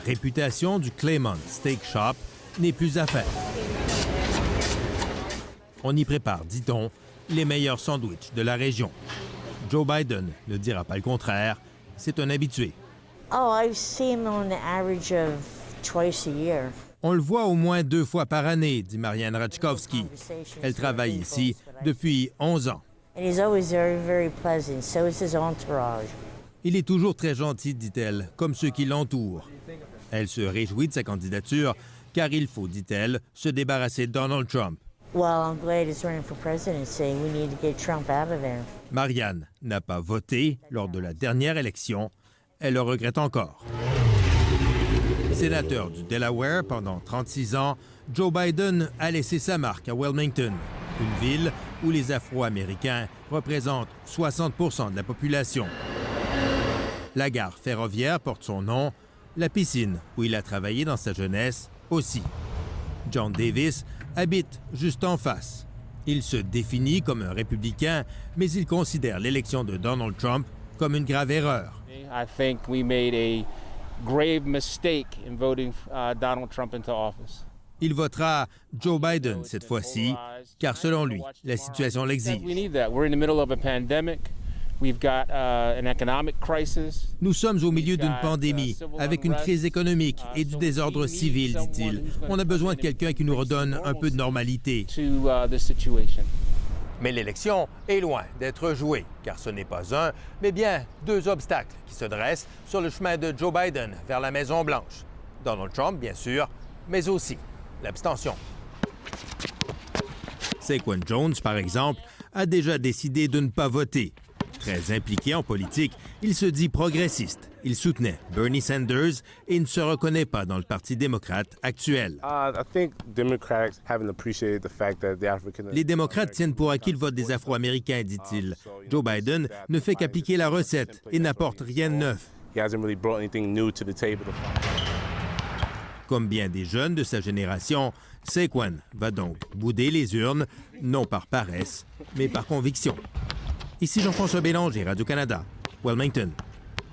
réputation du Claymont Steak Shop n'est plus à faire. On y prépare, dit-on, les meilleurs sandwichs de la région. Joe Biden ne dira pas le contraire, c'est un habitué. Oh, I see him on an average of twice a year. On le voit au moins 2 fois par année, dit Marianne Raczkowski. Elle travaille ici depuis 11 ans. And he's always very, very pleasant. So is his entourage. Il est toujours très gentil, dit-elle, comme ceux qui l'entourent. Elle se réjouit de sa candidature, car il faut, dit-elle, se débarrasser de Donald Trump. Well, I'm glad he's running for presidency. We need to get Trump out of there. Marianne n'a pas voté lors de la dernière élection. Elle le regrette encore. Sénateur du Delaware pendant 36 ans, Joe Biden a laissé sa marque à Wilmington, une ville où les Afro-Américains représentent 60% de la population. La gare ferroviaire porte son nom, la piscine où il a travaillé dans sa jeunesse aussi. John Davis habite juste en face. Il se définit comme un républicain, mais il considère l'élection de Donald Trump comme une grave erreur. I think we made a grave mistake in voting Donald Trump into office. Il votera Joe Biden cette fois-ci, car selon lui, la situation l'exige. Nous sommes au milieu d'une pandémie, avec une crise économique et du désordre civil, dit-il. On a besoin de quelqu'un qui nous redonne un peu de normalité. Mais l'élection est loin d'être jouée, car ce n'est pas un, mais bien 2 obstacles qui se dressent sur le chemin de Joe Biden vers la Maison-Blanche. Donald Trump, bien sûr, mais aussi l'abstention. Saquon Jones, par exemple, a déjà décidé de ne pas voter. Très impliqué en politique, il se dit progressiste. Il soutenait Bernie Sanders et ne se reconnaît pas dans le Parti démocrate actuel. Les démocrates tiennent pour acquis le vote des Afro-Américains, dit-il. Joe Biden ne fait qu'appliquer la recette et n'apporte rien de neuf. Comme bien des jeunes de sa génération, Saquon va donc bouder les urnes, non par paresse, mais par conviction. Ici Jean-François Bélanger, Radio-Canada, Wilmington.